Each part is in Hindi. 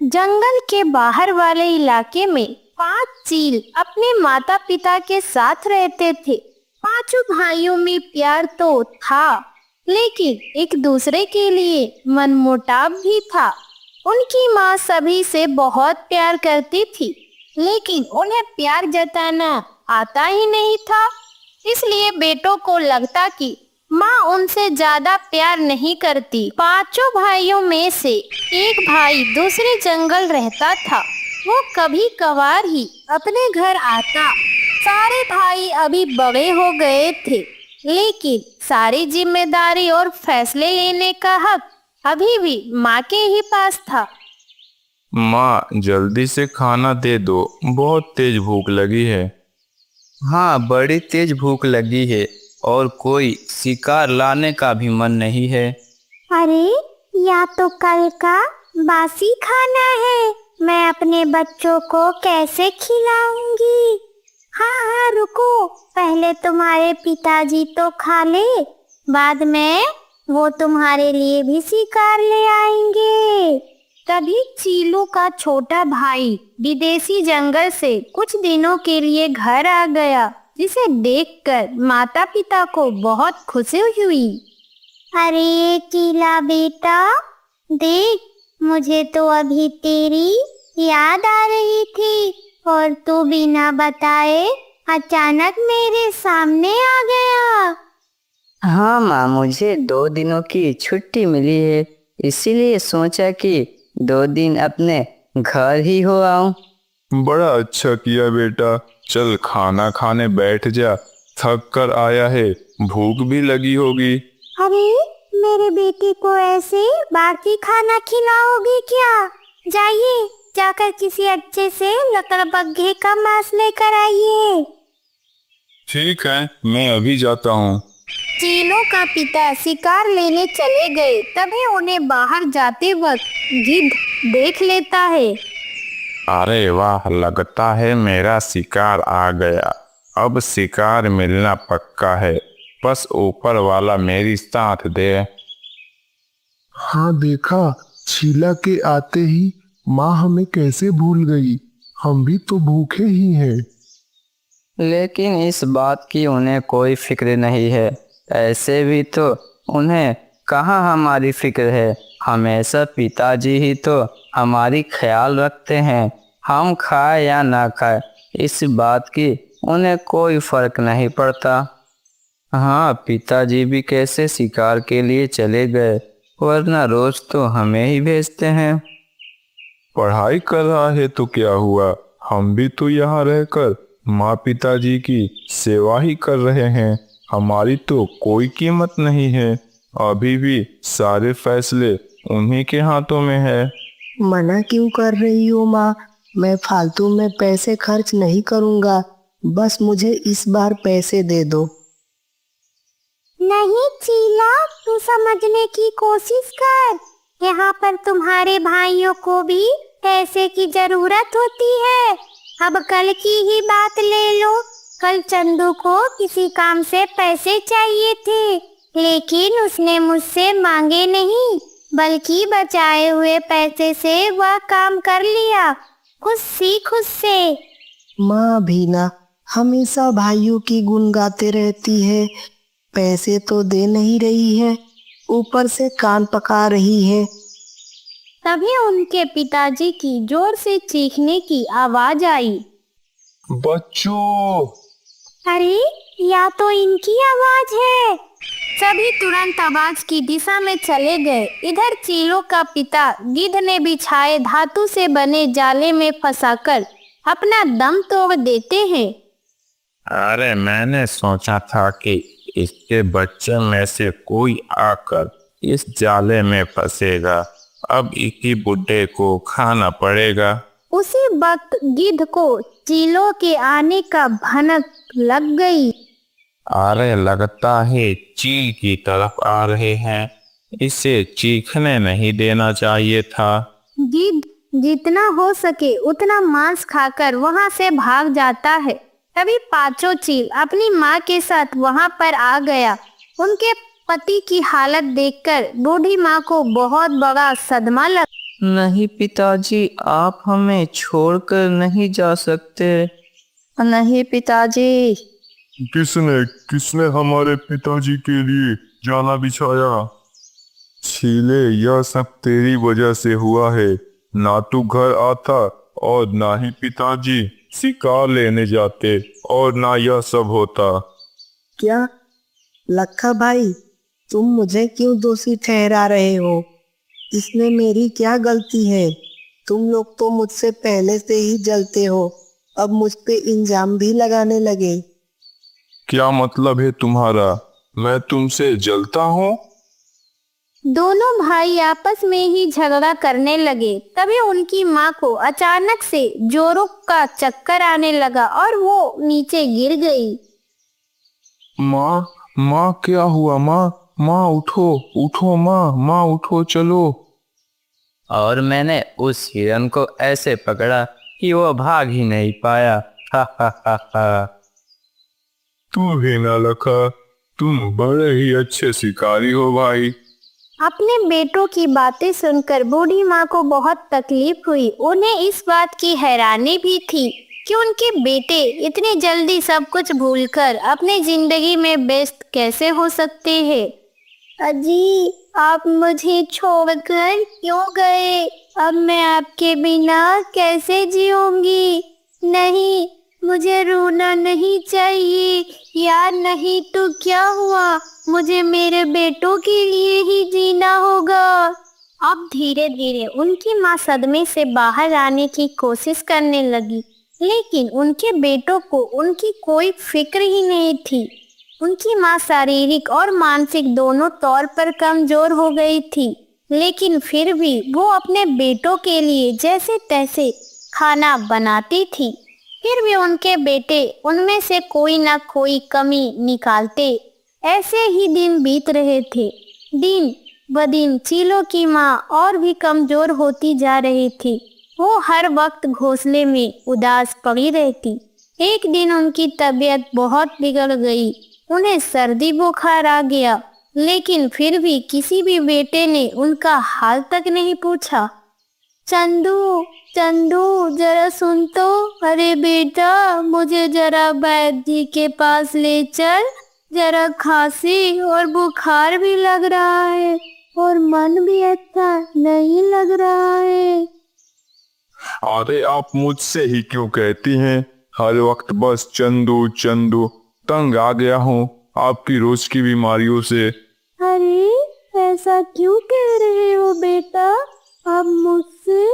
जंगल के बाहर वाले इलाके में 5 चील अपने माता पिता के साथ रहते थे। पांचों भाइयों में प्यार तो था, लेकिन एक दूसरे के लिए मनमुटाव भी था। उनकी माँ सभी से बहुत प्यार करती थी, लेकिन उन्हें प्यार जताना आता ही नहीं था। इसलिए बेटों को लगता कि माँ उनसे ज्यादा प्यार नहीं करती। पांचों भाइयों में से एक भाई दूसरे जंगल रहता था। वो कभी कभार ही अपने घर आता। सारे भाई अभी बड़े हो गए थे, लेकिन सारी जिम्मेदारी और फैसले लेने का हक अभी भी माँ के ही पास था। माँ, जल्दी से खाना दे दो, बहुत तेज भूख लगी है। हाँ, बड़ी तेज भूख लगी है और कोई शिकार लाने का भी मन नहीं है। अरे, या तो कल का बासी खाना है, मैं अपने बच्चों को कैसे खिलाऊंगी। हाँ हाँ, रुको, पहले तुम्हारे पिताजी तो खा ले, बाद में वो तुम्हारे लिए भी शिकार ले आएंगे। तभी चीलू का छोटा भाई विदेशी जंगल से कुछ दिनों के लिए घर आ गया, जिसे देखकर माता पिता को बहुत खुशी हुई। अरे चीला बेटा, देख, मुझे तो अभी तेरी याद आ रही थी और तू बिना बताए अचानक मेरे सामने आ गया। हाँ माँ, मुझे 2 दिनों की छुट्टी मिली है, इसीलिए सोचा कि 2 दिन अपने घर ही हो आऊं। बड़ा अच्छा किया बेटा। चल खाना खाने बैठ जा, थक कर आया है, भूख भी लगी होगी। अरे, मेरे बेटे को ऐसे बाकी खाना खिलाओगे क्या? जाइए, जाकर किसी अच्छे से लकड़बग्घे का मांस लेकर आइए। ठीक है, मैं अभी जाता हूँ। चीलों का पिता शिकार लेने चले गए। तभी उन्हें बाहर जाते वक्त गिद्ध देख लेता है। अरे वाह, लगता है मेरा शिकार आ गया। अब शिकार मिलना पक्का है, बस ऊपर वाला मेरी साथ दे। हाँ देखा, शीला के आते ही माँ हमें कैसे भूल गई। हम भी तो भूखे ही हैं। लेकिन इस बात की उन्हें कोई फिक्र नहीं है। ऐसे भी तो उन्हें कहाँ हमारी फिक्र है। हमेशा पिताजी ही तो हमारी ख्याल रखते हैं। हम खाए या ना खाए, इस बात की उन्हें कोई फर्क नहीं पड़ता। हाँ, पिताजी भी कैसे शिकार के लिए चले गए, वरना रोज तो हमें ही भेजते हैं। पढ़ाई कर रहा है तो क्या हुआ, हम भी तो यहाँ रहकर माँ पिताजी की सेवा ही कर रहे हैं। हमारी तो कोई कीमत नहीं है। अभी भी सारे फैसले उन्हीं के हाथों में है। मना क्यों कर रही हो माँ? मैं फालतू में पैसे खर्च नहीं करूँगा, बस मुझे इस बार पैसे दे दो। नहीं चीला, तू समझने की कोशिश कर। यहाँ पर तुम्हारे भाइयों को भी पैसे की जरूरत होती है। अब कल की ही बात ले लो। कल चंदू को किसी काम से पैसे चाहिए थे, लेकिन उसने मुझसे मांगे नहीं, बल्कि बचाए हुए पैसे से वह काम कर लिया, खुद से। माँ भी ना हमेशा भाइयों की गुण गाते रहती है। पैसे तो दे नहीं रही है, ऊपर से कान पका रही है। तभी उनके पिताजी की जोर से चीखने की आवाज आई। बच्चों! अरे, या तो इनकी आवाज है। सभी तुरंत आवाज की दिशा में चले गए। इधर चीलों का पिता गिद्ध ने बिछाए धातु से बने जाले में फंसाकर अपना दम तोड़ देते हैं। अरे, मैंने सोचा था कि इसके बच्चे में से कोई आकर इस जाले में फंसेगा। अब इसी बुड्ढे को खाना पड़ेगा। उसी वक्त गिद्ध को चीलों के आने का भनक लग गई। अरे, लगता है चील की तरफ आ रहे हैं। इसे चीखने नहीं देना चाहिए था। गिद्ध जितना हो सके उतना मांस खाकर वहां से भाग जाता है। तभी पांचों चील अपनी माँ के साथ वहां पर आ गया। उनके पति की हालत देखकर बूढ़ी माँ को बहुत बड़ा सदमा लगा। नहीं पिताजी, आप हमें छोड़कर नहीं जा सकते। नहीं पिताजी। किसने किसने हमारे पिताजी के लिए जाना बिछाया? छीले, यह सब तेरी वजह से हुआ है। ना तू घर आता और ना ही पिताजी शिकार लेने जाते और ना यह सब होता। क्या लखा भाई, तुम मुझे क्यों दोषी ठहरा रहे हो? इसमें मेरी क्या गलती है? तुम लोग तो मुझसे पहले से ही जलते हो, अब मुझ पे इल्जाम भी लगाने लगे। क्या मतलब है तुम्हारा? मैं तुमसे जलता हूँ? दोनों भाई आपस में ही झगड़ा करने लगे। तभी उनकी माँ को अचानक से जोरों का चक्कर आने लगा और वो नीचे गिर गई। माँ, माँ क्या हुआ? माँ, माँ उठो, उठो माँ, माँ उठो, चलो। और मैंने उस हिरन को ऐसे पकड़ा कि वो भाग ही नहीं पाया। हा हा हा हा। तू भी ना लखा, तुम बड़े ही अच्छे शिकारी हो भाई। अपने बेटों की बातें सुनकर बूढ़ी माँ को बहुत तकलीफ हुई। उन्हें इस बात की हैरानी भी थी कि उनके बेटे इतनी जल्दी सब कुछ भूलकर अपनी जिंदगी में व्यस्त कैसे हो सकते हैं। अजी, आप मुझे छोड़कर क्यों गए? अब मैं आपके बिना कैसे जीऊंगी? नहीं, मुझे रोना नहीं चाहिए। यार नहीं तो क्या हुआ, मुझे मेरे बेटों के लिए ही जीना होगा। अब धीरे धीरे उनकी माँ सदमे से बाहर आने की कोशिश करने लगी, लेकिन उनके बेटों को उनकी कोई फिक्र ही नहीं थी। उनकी माँ शारीरिक और मानसिक दोनों तौर पर कमजोर हो गई थी, लेकिन फिर भी वो अपने बेटों के लिए जैसे तैसे खाना बनाती थी। फिर भी उनके बेटे उनमें से कोई ना कोई कमी निकालते। ऐसे ही दिन बीत रहे थे। दिन ब दिन चीलों की माँ और भी कमजोर होती जा रही थी। वो हर वक्त घोंसले में उदास पड़ी रहती। एक दिन उनकी तबीयत बहुत बिगड़ गई। उन्हें सर्दी बुखार आ गया, लेकिन फिर भी किसी भी बेटे ने उनका हाल तक नहीं पूछा। चंदू, चंदू जरा सुन तो। अरे बेटा, मुझे जरा वैद्य जी के पास ले चल। जरा खांसी और बुखार भी लग रहा है और मन भी अच्छा नहीं लग रहा है। अरे आप मुझसे ही क्यों कहती हैं? हर वक्त बस चंदू चंदू। तंग आ गया हूँ आपकी रोज की बीमारियों से। अरे ऐसा क्यों कह रहे हो बेटा? अब मुझसे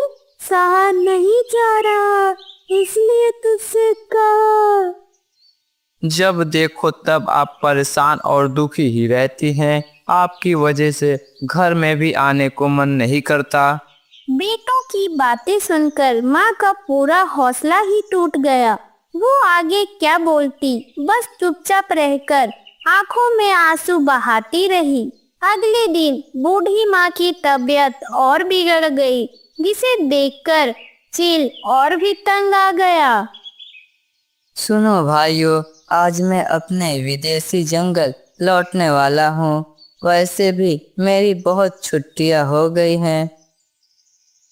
सहा नहीं जा रहा, इसलिए तुझसे कहा। जब देखो तब आप परेशान और दुखी ही रहती हैं। आपकी वजह से घर में भी आने को मन नहीं करता। बेटों की बातें सुनकर माँ का पूरा हौसला ही टूट गया। वो आगे क्या बोलती, बस चुपचाप रहकर आंखों में आंसू बहाती रही। अगले दिन बूढ़ी माँ की तबीयत और बिगड़ गई, जिसे देखकर चील और भी तंग आ गया। सुनो भाइयों, आज मैं अपने विदेशी जंगल लौटने वाला हूँ। वैसे भी मेरी बहुत छुट्टियाँ हो गई हैं।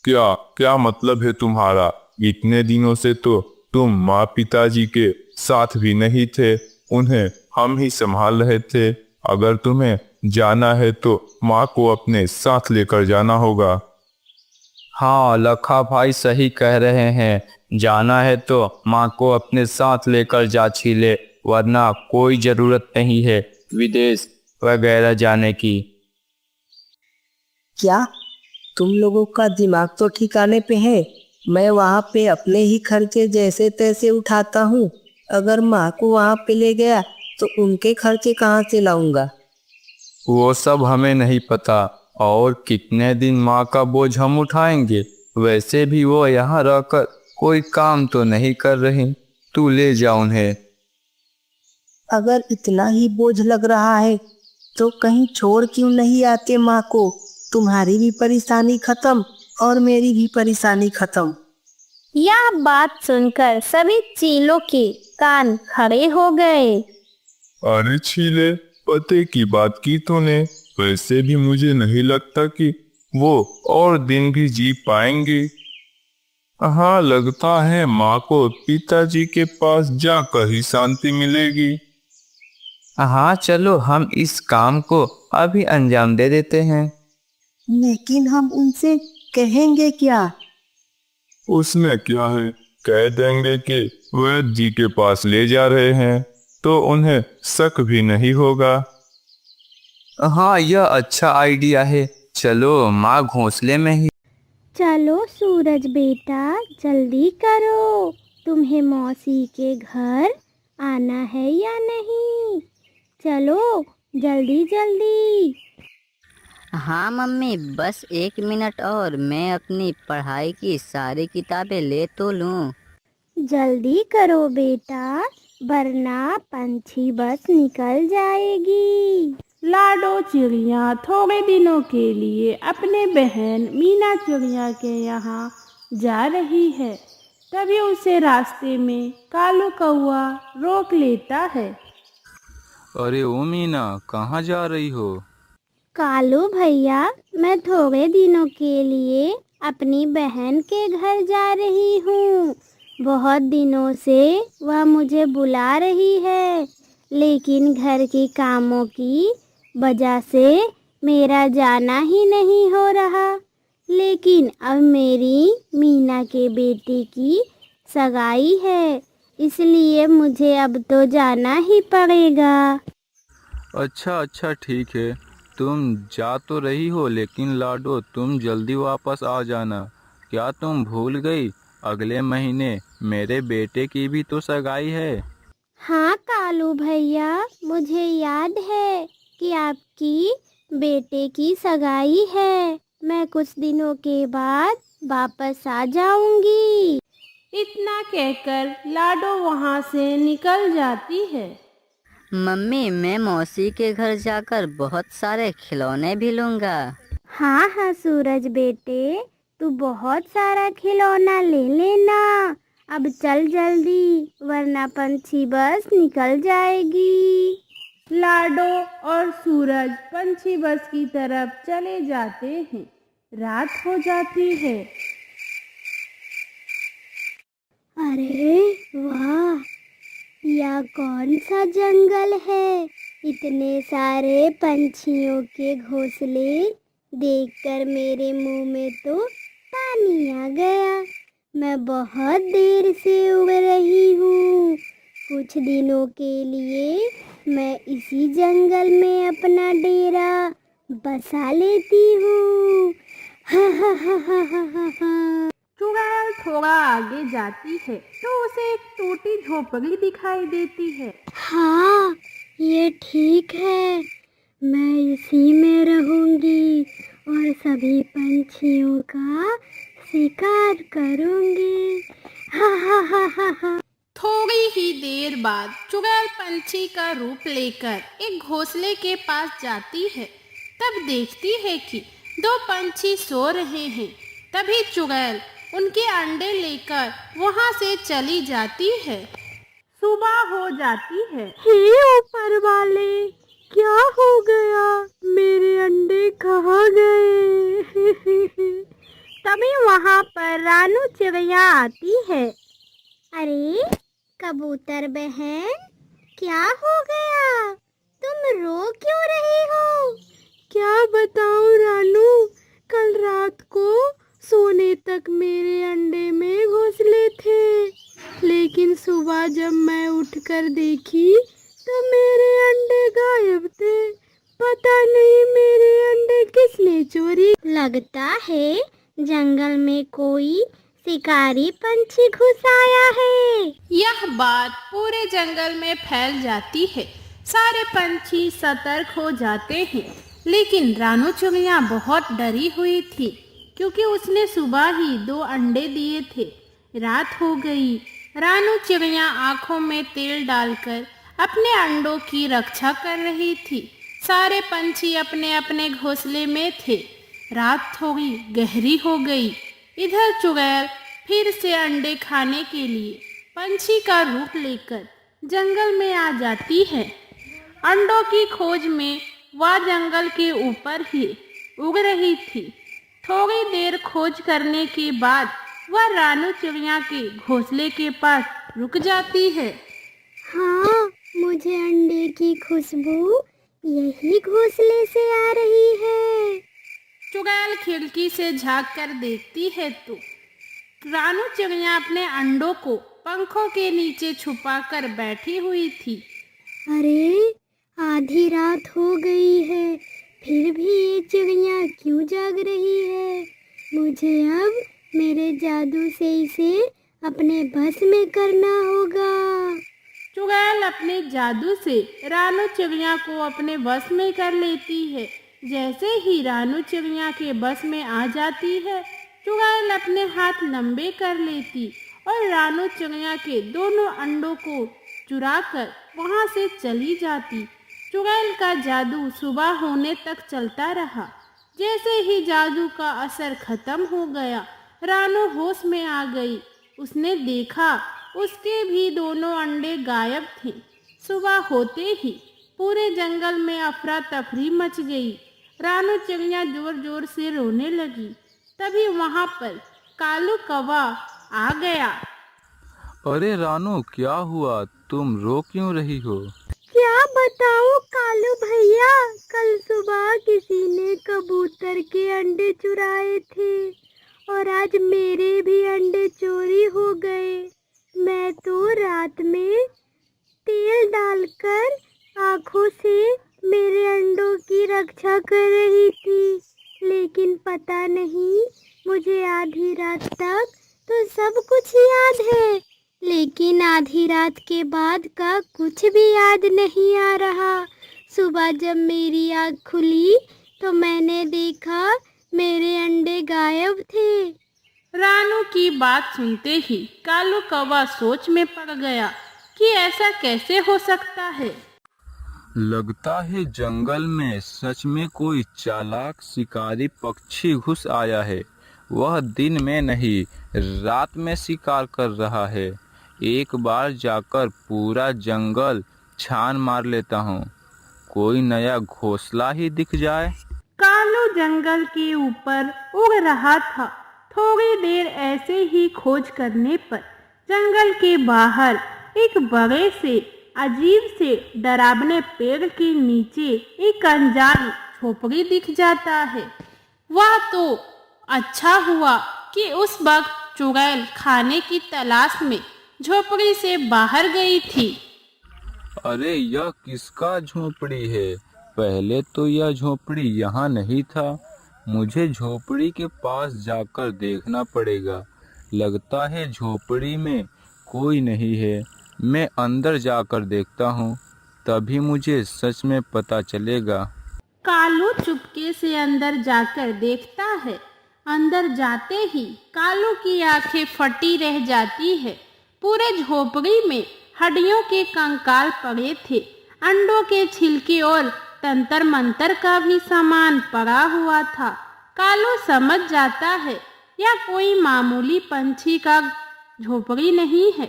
क्या क्या मतलब है तुम्हारा? इतने दिनों से तो तुम माँ पिताजी के साथ भी नहीं थे, उन्हें हम ही संभाल रहे थे। अगर तुम्हें जाना है तो माँ को अपने साथ लेकर जाना होगा। हाँ, लखा भाई सही कह रहे हैं। जाना है तो माँ को अपने साथ लेकर जा छीले, वरना कोई जरूरत नहीं है विदेश वगैरह जाने की। क्या तुम लोगों का दिमाग तो ठिकाने पे है? मैं वहाँ पे अपने ही खर्चे जैसे तैसे उठाता हूँ। अगर माँ को वहाँ पे ले गया तो उनके खर्चे कहाँ से लाऊंगा? वो सब हमें नहीं पता, और कितने दिन माँ का बोझ हम उठाएंगे। वैसे भी वो यहाँ रहकर कोई काम तो नहीं कर रही। तू ले जा उन्हें। अगर इतना ही बोझ लग रहा है तो कहीं छोड़ क्यों नहीं आते माँ को? तुम्हारी भी परेशानी खत्म और मेरी भी परेशानी खत्म। यह बात सुनकर सभी चीलों के कान खड़े हो गए। अरे छीले, पते की बात की तूने। वैसे भी मुझे नहीं लगता कि वो और दिन भी जी पाएंगे। हाँ, लगता है माँ को पिताजी के पास जाकर ही शांति मिलेगी। हाँ चलो हम इस काम को अभी अंजाम दे देते हैं। लेकिन हम उनसे कहेंगे क्या? उसमें क्या है, कह देंगे कि वैद्य जी के पास ले जा रहे हैं, तो उन्हें शक भी नहीं होगा। हाँ यह अच्छा आइडिया है। चलो माँ घोंसले में ही। चलो सूरज बेटा, जल्दी करो, तुम्हें मौसी के घर आना है या नहीं? चलो जल्दी जल्दी। हाँ मम्मी, बस 1 मिनट और मैं अपनी पढ़ाई की सारी किताबें ले तो लूँ। जल्दी करो बेटा, वरना पंछी बस निकल जाएगी। लाडो चिड़िया थोड़े दिनों के लिए अपने बहन मीना चिड़िया के यहाँ जा रही है। तभी उसे रास्ते में कालू कौआ रोक लेता है। अरे ओ मीना, कहाँ जा रही हो? कालू भैया, मैं थोड़े दिनों के लिए अपनी बहन के घर जा रही हूँ। बहुत दिनों से वह मुझे बुला रही है, लेकिन घर के कामों की वजह से मेरा जाना ही नहीं हो रहा। लेकिन अब मेरी मीना के बेटे की सगाई है, इसलिए मुझे अब तो जाना ही पड़ेगा। अच्छा अच्छा ठीक है, तुम जा तो रही हो, लेकिन लाडो तुम जल्दी वापस आ जाना। क्या तुम भूल गई, अगले महीने मेरे बेटे की भी तो सगाई है। हाँ कालू भैया, मुझे याद है कि आपकी बेटे की सगाई है। मैं कुछ दिनों के बाद वापस आ जाऊंगी। इतना कहकर लाडो वहाँ से निकल जाती है। मम्मी, मैं मौसी के घर जाकर बहुत सारे खिलौने भी लूँगा। हाँ हाँ सूरज बेटे, तू बहुत सारा खिलौना ले लेना। अब चल जल्दी, वरना पंछी बस निकल जाएगी। लाडो और सूरज पंछी बस की तरफ चले जाते हैं। रात हो जाती है। अरे वाह, यह कौन सा जंगल है? इतने सारे पंछियों के घोंसले देखकर मेरे मुंह में तो पानी आ गया। मैं बहुत देर से उड़ रही हूँ। कुछ दिनों के लिए मैं इसी जंगल में अपना डेरा बसा लेती हूँ। हा हा हा हा हा हा हा। चुड़ैल थोड़ा आगे जाती है तो उसे एक टूटी झोपड़ी दिखाई देती है। हाँ, ये ठीक है। मैं इसी में रहूंगी और सभी पंछियों का शिकार करूंगी। हा हा हा हा हा। थोड़ी ही देर बाद चुड़ैल पंछी का रूप लेकर एक घोंसले के पास जाती है। तब देखती है कि 2 पंछी सो रहे हैं। तभी चुड़ैल उनके अंडे लेकर वहां से चली जाती है। सुबह हो जाती है। हे ऊपर वाले, क्या हो गया? मेरे अंडे कहाँ गए? तभी वहां पर रानू चिड़िया आती है। अरे कबूतर बहन, क्या हो गया? तुम रो क्यों रही हो? क्या बताऊं रानू, कल रात को सोने तक मेरे अंडे में घोंसले थे, लेकिन सुबह जब मैं उठकर देखी तो मेरे अंडे गायब थे। पता नहीं मेरे अंडे किसने चोरी। लगता है जंगल में कोई शिकारी पंछी घुस आया है। यह बात पूरे जंगल में फैल जाती है। सारे पंछी सतर्क हो जाते हैं, लेकिन रानू चिड़िया बहुत डरी हुई थी, क्योंकि उसने सुबह ही 2 अंडे दिए थे। रात हो गई। रानू चिड़िया आंखों में तेल डालकर अपने अंडों की रक्षा कर रही थी। सारे पंछी अपने अपने घोंसले में थे। रात थोड़ी गहरी हो गई। इधर चुड़ैल फिर से अंडे खाने के लिए पंछी का रूप लेकर जंगल में आ जाती है। अंडों की खोज में वह जंगल के ऊपर ही उड़ रही थी। थोड़ी देर खोज करने के बाद वह रानू चिड़िया के घोंसले के पास रुक जाती है। हाँ, मुझे अंडे की खुशबू यही घोंसले से आ रही है। चुड़ैल खिड़की से झांक कर देखती है तो रानू चिड़िया अपने अंडों को पंखों के नीचे छुपा कर बैठी हुई थी। अरे, आधी रात हो गई है, फिर भी ये चिड़िया क्यों जाग रही है? मुझे अब मेरे जादू से इसे अपने बस में करना होगा। चुड़ैल अपने जादू से रानू चिड़िया को अपने बस में कर लेती है। जैसे ही रानू चिड़िया के बस में आ जाती है, चुड़ैल अपने हाथ लंबे कर लेती और रानू चिड़िया के दोनों अंडों को चुराकर वहां से चली जाती। चुड़ैल का जादू सुबह होने तक चलता रहा। जैसे ही जादू का असर खत्म हो गया, रानू होश में आ गई। उसने देखा उसके भी दोनों अंडे गायब थे। सुबह होते ही पूरे जंगल में अफरा तफरी मच गई। रानू चिड़िया जोर जोर से रोने लगी। तभी वहां पर कालू कौवा आ गया। अरे रानू, क्या हुआ? तुम रो क्यों रही हो? क्या बताऊं कालू भैया, कल सुबह किसी ने कबूतर के अंडे चुराए थे और आज मेरे भी अंडे चोरी हो गए। मैं तो रात में तेल डालकर आँखों से मेरे अंडों की रक्षा कर रही थी, लेकिन पता नहीं मुझे आधी रात तक तो सब कुछ याद है, लेकिन आधी रात के बाद का कुछ भी याद नहीं आ रहा। सुबह जब मेरी आँख खुली तो मैंने देखा मेरे अंडे गायब थे। रानू की बात सुनते ही कालू कौवा सोच में पड़ गया कि ऐसा कैसे हो सकता है। लगता है जंगल में सच में कोई चालाक शिकारी पक्षी घुस आया है। वह दिन में नहीं, रात में शिकार कर रहा है। एक बार जाकर पूरा जंगल छान मार लेता हूँ, कोई नया घोंसला ही दिख जाए। कालू जंगल के ऊपर उड़ रहा था। थोड़ी देर ऐसे ही खोज करने पर जंगल के बाहर एक बड़े से अजीब से डरावने पेड़ के नीचे एक अनजान झोपड़ी दिख जाता है। वह तो अच्छा हुआ कि उस वक्त चुड़ैल खाने की तलाश में झोपड़ी से बाहर गई थी। अरे, यह किसका झोपड़ी है? पहले तो यह झोपड़ी यहाँ नहीं था। मुझे झोपड़ी के पास जाकर देखना पड़ेगा। लगता है झोपड़ी में कोई नहीं है। मैं अंदर जाकर देखता हूँ, तभी मुझे सच में पता चलेगा। कालू चुपके से अंदर जाकर देखता है। अंदर जाते ही कालू की आंखें फटी रह जाती है। पूरे झोपड़ी में हड्डियों के कंकाल पड़े थे। अंडों के छिलके और तंत्र मंत्र का भी सामान पड़ा हुआ था। कालू समझ जाता है यह कोई मामूली पंछी का झोपड़ी नहीं है।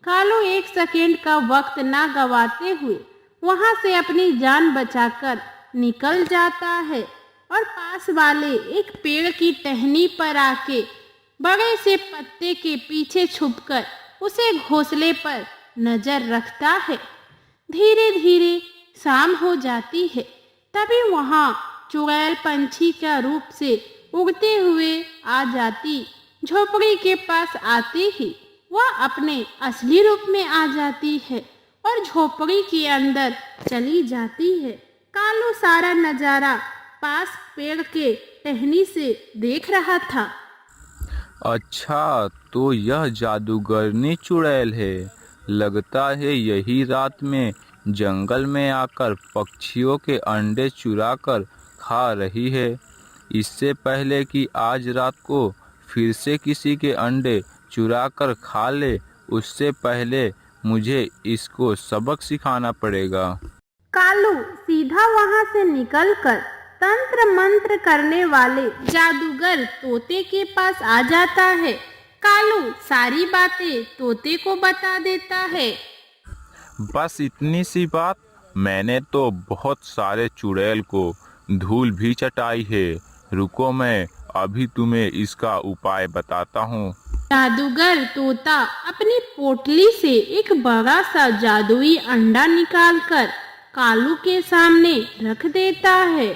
कालू एक सेकेंड का वक्त ना गवाते हुए वहां से अपनी जान बचाकर निकल जाता है और पास वाले एक पेड़ की टहनी पर आके बड़े से पत्ते के पीछे छुपकर उसे घोंसले पर नजर रखता है। धीरे धीरे शाम हो जाती है। तभी वहां चुड़ैल पंछी का रूप से उड़ते हुए आ जाती। झोपड़ी के पास आते ही वह अपने असली रूप में आ जाती है और झोपड़ी के अंदर चली जाती है। कालू सारा नजारा पास पेड़ के टहनी से देख रहा था। अच्छा, तो यह जादूगरनी चुड़ैल है। लगता है यही रात में जंगल में आकर पक्षियों के अंडे चुरा कर खा रही है। इससे पहले कि आज रात को फिर से किसी के अंडे चुरा कर खा ले, उससे पहले मुझे इसको सबक सिखाना पड़ेगा। कालू सीधा वहां से निकलकर तंत्र मंत्र करने वाले जादूगर तोते के पास आ जाता है। कालू सारी बातें तोते को बता देता है। बस इतनी सी बात? मैंने तो बहुत सारे चुड़ैल को धूल भी चटाई है। रुको, मैं अभी तुम्हें इसका उपाय बताता हूँ। जादूगर तोता अपनी पोटली से एक बड़ा सा जादुई अंडा निकालकर कालू के सामने रख देता है।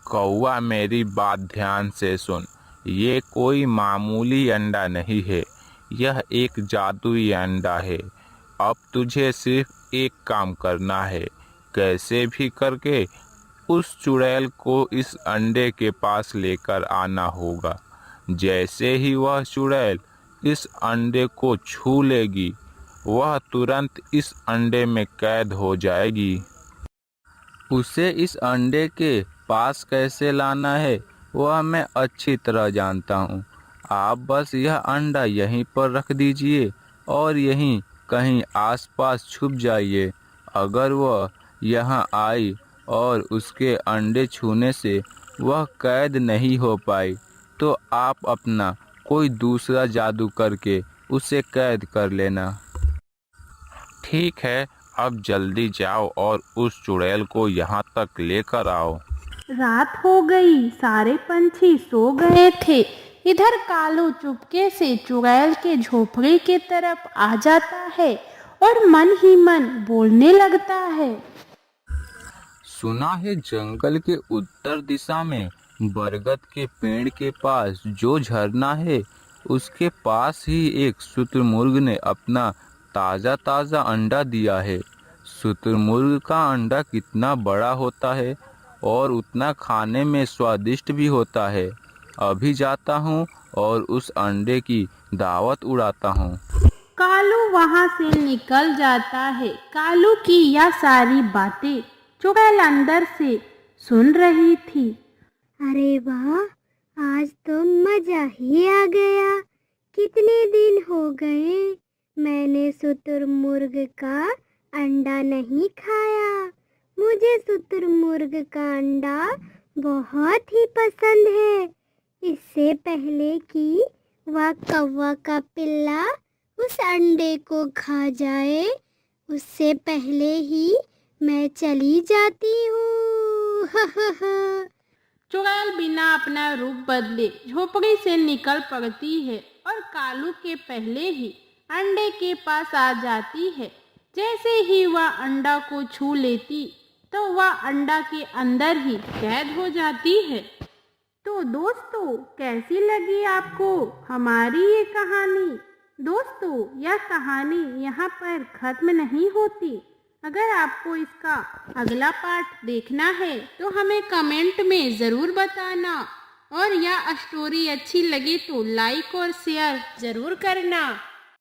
कौवा, मेरी बात ध्यान से सुन। ये कोई मामूली अंडा नहीं है, यह एक जादुई अंडा है। अब तुझे सिर्फ एक काम करना है, कैसे भी करके उस चुड़ैल को इस अंडे के पास लेकर आना होगा। जैसे ही वह चुड़ैल इस अंडे को छू लेगी, वह तुरंत इस अंडे में कैद हो जाएगी। उसे इस अंडे के पास कैसे लाना है वह मैं अच्छी तरह जानता हूँ। आप बस यह अंडा यहीं पर रख दीजिए और यहीं कहीं आसपास छुप जाइए। अगर वह यहाँ आई और उसके अंडे छूने से वह कैद नहीं हो पाई, तो आप अपना कोई दूसरा जादू करके उसे कैद कर लेना। ठीक है, अब जल्दी जाओ और उस चुड़ैल को यहाँ तक लेकर आओ। रात हो गई, सारे पंछी सो गए थे। इधर कालू चुपके से चुड़ैल के झोपड़ी की तरफ आ जाता है और मन ही मन बोलने लगता है। सुना है जंगल के उत्तर दिशा में बरगद के पेड़ के पास जो झरना है, उसके पास ही एक शुतुरमुर्ग ने अपना ताज़ा ताज़ा अंडा दिया है। शुतुरमुर्ग का अंडा कितना बड़ा होता है और उतना खाने में स्वादिष्ट भी होता है। अभी जाता हूँ और उस अंडे की दावत उड़ाता हूँ। कालू वहां से निकल जाता है। कालू की यह सारी बातें चुड़ैल अंदर से सुन रही थी। अरे वाह, आज तो मजा ही आ गया। कितने दिन हो गए मैंने शुतुरमुर्ग का अंडा नहीं खाया। मुझे शुतुरमुर्ग का अंडा बहुत ही पसंद है। इससे पहले कि वह कौवा का पिल्ला उस अंडे को खा जाए, उससे पहले ही मैं चली जाती हूँ। चुड़ैल बिना अपना रूप बदले झोपड़ी से निकल पड़ती है और कालू के पहले ही अंडे के पास आ जाती है। जैसे ही वह अंडा को छू लेती तो वह अंडा के अंदर ही कैद हो जाती है। तो दोस्तों, कैसी लगी आपको हमारी ये कहानी? दोस्तों, यह कहानी यहाँ पर खत्म नहीं होती। अगर आपको इसका अगला पार्ट देखना है तो हमें कमेंट में ज़रूर बताना, और यह स्टोरी अच्छी लगे तो लाइक और शेयर ज़रूर करना।